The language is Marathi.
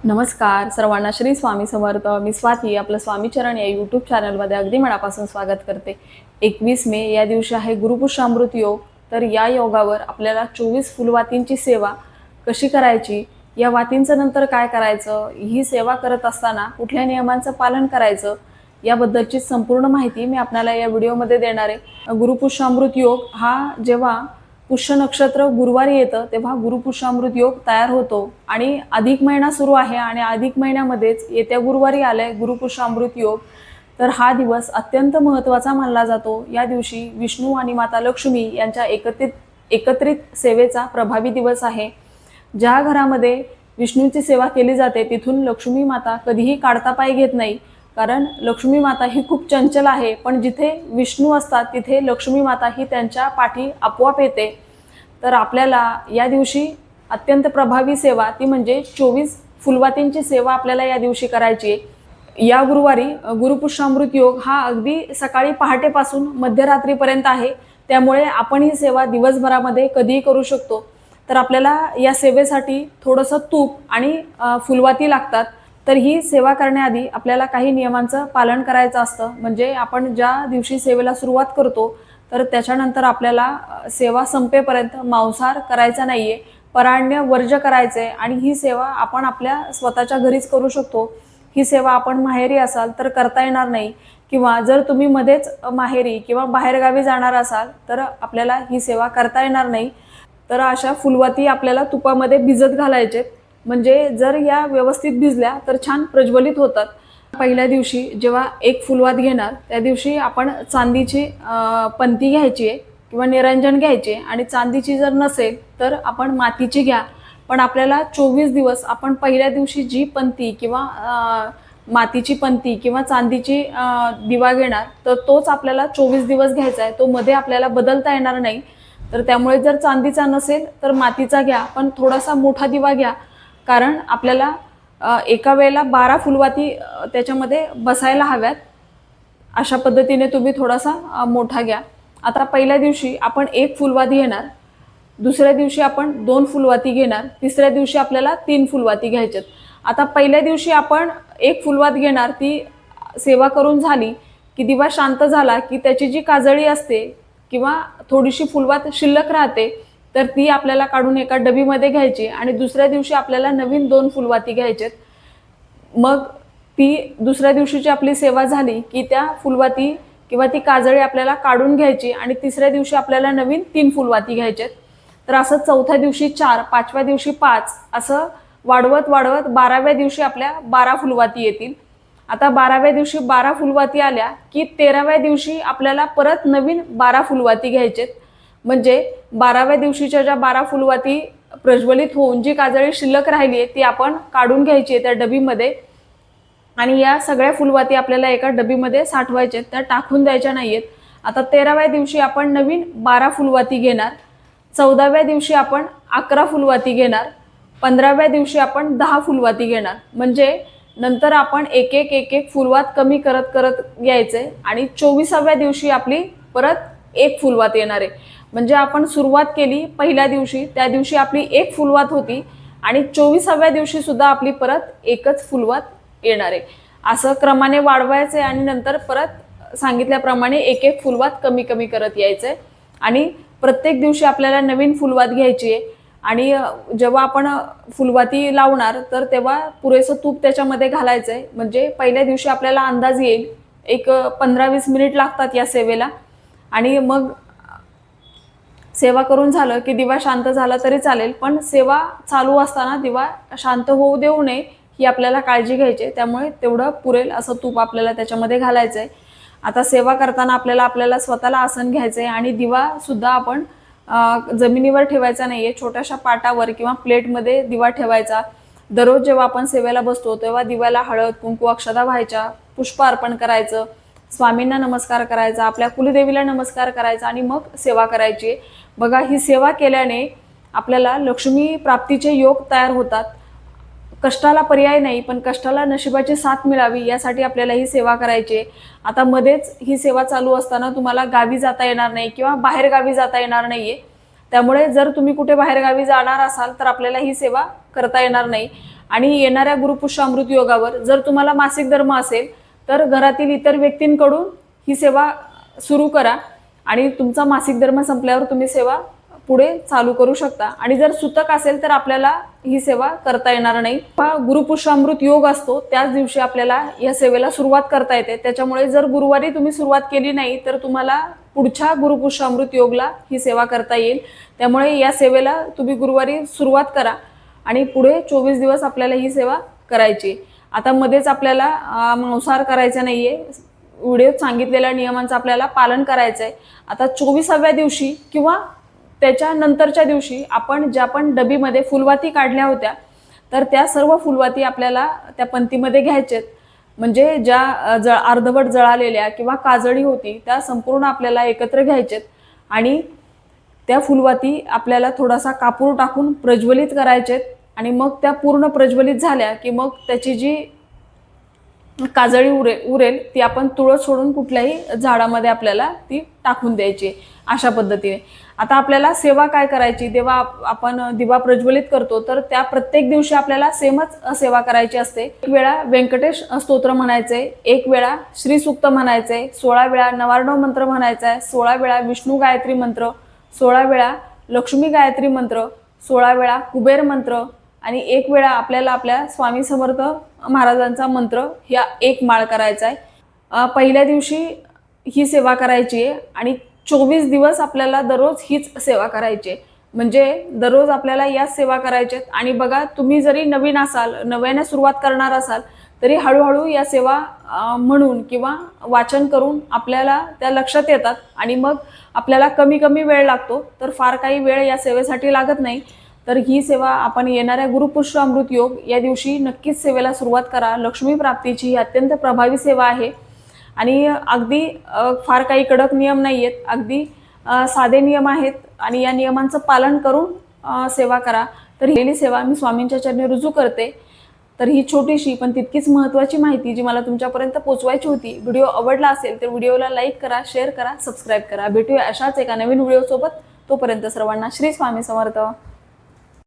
नमस्कार सर्वांना, श्री स्वामी समर्थ. मी स्वाती आपलं स्वामीचरण या यूट्यूब चॅनलमध्ये अगदी मनापासून स्वागत करते. 21 मे या दिवशी आहे गुरुपुष्यामृत योग. तर या योगावर आपल्याला 24 फुलवातींची सेवा कशी करायची, या वातींचं नंतर काय करायचं, ही सेवा करत असताना कुठल्या नियमांचं पालन करायचं, याबद्दलची संपूर्ण माहिती मी आपल्याला या व्हिडिओमध्ये देणार आहे. गुरुपुष्यामृत योग हा जेव्हा पुष्य नक्षत्र गुरुवारी येतं तेव्हा गुरुपुष्यामृत योग तयार होतो आणि अधिक महिना सुरू आहे आणि अधिक महिन्यामध्येच येत्या गुरुवारी आलाय गुरुपुष्यामृत योग. तर हा दिवस अत्यंत महत्त्वाचा मानला जातो. या दिवशी विष्णू आणि माता लक्ष्मी यांच्या एकत्रित सेवेचा प्रभावी दिवस आहे. ज्या घरामध्ये विष्णूची सेवा केली जाते तिथून लक्ष्मी माता कधीही काढता पाय घेत नाही, कारण लक्ष्मी माता ही खूप चंचल आहे. पण जिथे विष्णू असतात तिथे लक्ष्मी माता ही त्यांच्या पाठी आपोआप येते. तर आपल्याला या दिवशी अत्यंत प्रभावी सेवा ती म्हणजे 24 फुलवातींची सेवा आपल्याला या दिवशी करायची आहे. या गुरुवारी गुरुपुष्यामृत योग हा अगदी सकाळी पहाटेपासून मध्यरात्रीपर्यंत आहे, त्यामुळे आपण ही सेवा दिवसभरामध्ये कधीही करू शकतो. तर आपल्याला या सेवेसाठी थोडंसं तूप आणि फुलवाती लागतात. तर ही सेवा करण्याआधी आपल्याला काही नियमांचं पालन करायचं असतं. म्हणजे आपण ज्या दिवशी सेवेला सुरुवात करतो तर त्याच्यानंतर आपल्याला सेवा संपेपर्यंत मांसाहार करायचा नाहीये, पराण्य वर्ज्य करायचे आणि ही सेवा आपण आपल्या स्वतःच्या घरीच करू शकतो. ही सेवा आपण माहेरी असाल तर करता येणार नाही, किंवा जर तुम्ही मध्येच माहेरी किंवा बाहेरगावी जाणार असाल तर आपल्याला ही सेवा करता येणार नाही. तर अशा फुलवाती आपल्याला तुपामध्ये भिजत घालायचे, म्हणजे जर या व्यवस्थित भिजल्या तर छान प्रज्वलित होतात. पहिल्या दिवशी जेव्हा एक फुलवात घेणार त्या दिवशी आपण चांदीची पंती घ्यायची आहे किंवा निरंजन घ्यायचे, आणि चांदीची जर नसेल तर आपण मातीची घ्या. पण आपल्याला 24 दिवस आपण पहिल्या दिवशी जी पंती किंवा मातीची पंती किंवा चांदीची दिवा घेणार तर तोच आपल्याला 24 दिवस घ्यायचा आहे. तो मध्ये आपल्याला बदलता येणार नाही. तर त्यामुळे जर चांदीचा नसेल तर मातीचा घ्या, पण थोडासा मोठा दिवा घ्या, कारण आपल्याला एका वेळेला 12 फुलवाती त्याच्यामध्ये बसायला हव्यात. अशा पद्धतीने तुम्ही थोडासा मोठा घ्या. आता पहिल्या दिवशी आपण एक फुलवाती घेणार, दुसऱ्या दिवशी आपण 2 फुलवाती घेणार, तिसऱ्या दिवशी आपल्याला 3 फुलवाती घ्यायच्यात. आता पहिल्या दिवशी आपण एक फुलवात घेणार, ती सेवा करून झाली की दिवा शांत झाला की त्याची जी काजळी असते किंवा थोडीशी फुलवात शिल्लक राहते तर ती आपल्याला काढून एका डबीमध्ये घ्यायची आणि दुसऱ्या दिवशी आपल्याला नवीन 2 फुलवाती घ्यायच्यात. मग ती दुसऱ्या दिवशीची आपली सेवा झाली की त्या फुलवाती किंवा ती काजळी आपल्याला काढून घ्यायची आणि तिसऱ्या दिवशी आपल्याला नवीन 3 फुलवाती घ्यायच्यात. तर असं चौथ्या दिवशी 4, 5व्या दिवशी 5 असं वाढवत वाढवत 12व्या दिवशी आपल्या 12 फुलवाती येतील. आता 12व्या दिवशी 12 फुलवाती आल्या की 13व्या दिवशी आपल्याला परत नवीन 12 फुलवाती घ्यायचेत. म्हणजे 12व्या दिवशीच्या ज्या 12 फुलवाती प्रज्वलित होऊन जी काजळी शिल्लक राहिली आहे ती आपण काढून घ्यायची आहे त्या डबीमध्ये, आणि या सगळ्या फुलवाती आपल्याला एका डबीमध्ये साठवायच्या, त्या टाकून द्यायच्या नाहीयेत. आता 13व्या दिवशी आपण नवीन 12 फुलवाती घेणार, 14व्या दिवशी आपण 11 फुलवाती घेणार, 15व्या दिवशी आपण 10 फुलवाती घेणार. म्हणजे नंतर आपण एक एक फुलवात कमी करत करत यायचे आणि 24व्या दिवशी आपली परत एक फुलवात येणार आहे. म्हणजे आपण सुरुवात केली पहिल्या दिवशी, त्या दिवशी आपली एक फुलवात होती आणि 24व्या दिवशी सुद्धा आपली परत एकच फुलवात येणार आहे. असं क्रमाने वाढवायचे आणि नंतर परत सांगितल्याप्रमाणे एक एक फुलवात कमी कमी करत यायचे. आणि प्रत्येक दिवशी आपल्याला नवीन फुलवात घ्यायची आहे. आणि जेव्हा आपण फुलवाती लावणार तर तेव्हा पुरेसं तूप त्याच्यामध्ये घालायचं आहे. म्हणजे पहिल्या दिवशी आपल्याला अंदाज येईल, एक 15-20 मिनिट लागतात या सेवेला. आणि मग सेवा करून झालं की दिवा शांत झाला तरी चालेल, पण सेवा चालू असताना दिवा शांत होऊ देऊ नये ही आपल्याला काळजी घ्यायची. त्यामुळे तेवढं पुरेल असं तूप आपल्याला त्याच्यामध्ये घालायचं आहे. आता सेवा करताना आपल्याला स्वतःला आसन घ्यायचं आहे आणि दिवा सुद्धा आपण जमिनीवर ठेवायचा नाहीये, छोट्याशा पाटावर किंवा प्लेटमध्ये दिवा ठेवायचा. दररोज जेव्हा आपण सेवेला बसतो तेव्हा दिव्याला हळद कुंकू अक्षता व्हायच्या, पुष्प अर्पण करायचं, स्वामींना नमस्कार करायचा, आपल्या कुलदेवीला नमस्कार करायचा आणि मग सेवा करायची. बघा, ही सेवा केल्याने आपल्याला लक्ष्मी प्राप्तीचे योग तयार होतात. कष्टाला पर्याय नाही, पण कष्टाला नशिबाची साथ मिळावी यासाठी आपल्याला ही सेवा करायची. आता मध्येच ही सेवा चालू असताना तुम्हाला गावी जाता येणार नाही किंवा बाहेर गावी जाता येणार नाहीये. त्यामुळे जर तुम्ही कुठे बाहेर गावी जाणार असाल तर आपल्याला ही सेवा करता येणार नाही. आणि येणाऱ्या गुरुपुष्य अमृत योगावर जर तुम्हाला मासिक धर्म असेल तर घरातील इतर व्यक्तींकडून ही सेवा सुरू करा आणि तुमचा मासिक धर्म संपल्यावर तुम्ही सेवा पुढे चालू करू शकता। आणि जर सुतक असेल तर आपल्याला ही सेवा करता येणार नाही। हा गुरुपुष्य अमृत योग असतो त्याच दिवशी आपल्याला या सेवेला सुरुवात करता येते, त्याच्यामुळे जर गुरुवारी तुम्ही सुरुवात केली नाही तर तुम्हाला पुढच्या गुरुपुष्य अमृत योगला ही सेवा करता येईल। त्यामुळे या सेवेला तुम्ही गुरुवारी सुरुवात करा आणि पुढे 24 दिवस आपल्याला ही सेवा करायची। आता मध्येच आपल्याला मांसाहार करायचा नाहीये, व्हिडिओत सांगितलेल्या नियमांचं आपल्याला पालन करायचं आहे। आता 24व्या दिवशी किंवा त्याच्या नंतरच्या दिवशी आपण ज्या पण डबीमध्ये फुलवाती काढल्या होत्या तर त्या सर्व फुलवाती आपल्याला त्या पंथीमध्ये घ्यायचेत। म्हणजे ज्या अर्धवट जळालेल्या किंवा काजळी होती त्या संपूर्ण आपल्याला एकत्र घ्यायचेत आणि त्या फुलवाती आपल्याला थोडासा कापूर टाकून प्रज्वलित करायचेत आणि मग त्या पूर्ण प्रज्वलित झाल्या की मग त्याची जी काजळी उरेल ती आपण तुळस सोडून कुठल्याही झाडामध्ये आपल्याला ती टाकून द्यायची अशा पद्धतीने। आता आपल्याला सेवा काय करायची, जेव्हा आपण दिवा प्रज्वलित करतो तर त्या प्रत्येक दिवशी आपल्याला सेमच सेवा करायची असते। एक वेळा व्यंकटेश स्तोत्र म्हणायचे, एक वेळा श्री सूक्त म्हणायचे, 16 वेळा नवार्णव मंत्र म्हणायचा आहे, 16 वेळा विष्णू गायत्री मंत्र, 16 वेळा लक्ष्मी गायत्री मंत्र, 16 वेळा कुबेर मंत्र आणि एक वेळा आपल्याला आपल्या स्वामी समर्थ महाराजांचा मंत्र या एक माळ करायचा आहे। पहिल्या दिवशी ही सेवा करायची आहे आणि 24 दिवस आपल्याला दररोज हीच सेवा करायची आहे। म्हणजे दररोज आपल्याला याच सेवा करायच्या आहेत। आणि बघा, तुम्ही जरी नवीन असाल, नव्याने सुरुवात करणार असाल तरी हळूहळू या सेवा म्हणून किंवा वाचन करून आपल्याला त्या लक्षात येतात आणि मग आपल्याला कमी कमी वेळ लागतो, तर फार काही वेळ या सेवेसाठी लागत नाही। तर ही सेवा आपण येणाऱ्या गुरुपुष्य अमृत योग या दिवशी नक्कीच सेवेला सुरुवात करा। लक्ष्मी प्राप्तीची ही अत्यंत प्रभावी सेवा आहे आणि अगदी फार काही कडक नियम नाही आहेत, अगदी साधे नियम आहेत आणि या नियमांचं पालन करून सेवा करा। तर ही सेवा मी स्वामींच्या चरणी रुजू करते। तर ही छोटीशी पण तितकीच महत्त्वाची माहिती जी मला तुमच्यापर्यंत पोहोचवायची होती। व्हिडिओ आवडला असेल तर व्हिडिओला लाईक करा, शेअर करा, सबस्क्राईब करा। भेटूया अशाच एका नवीन व्हिडिओसोबत। तोपर्यंत सर्वांना श्री स्वामी समर्थ।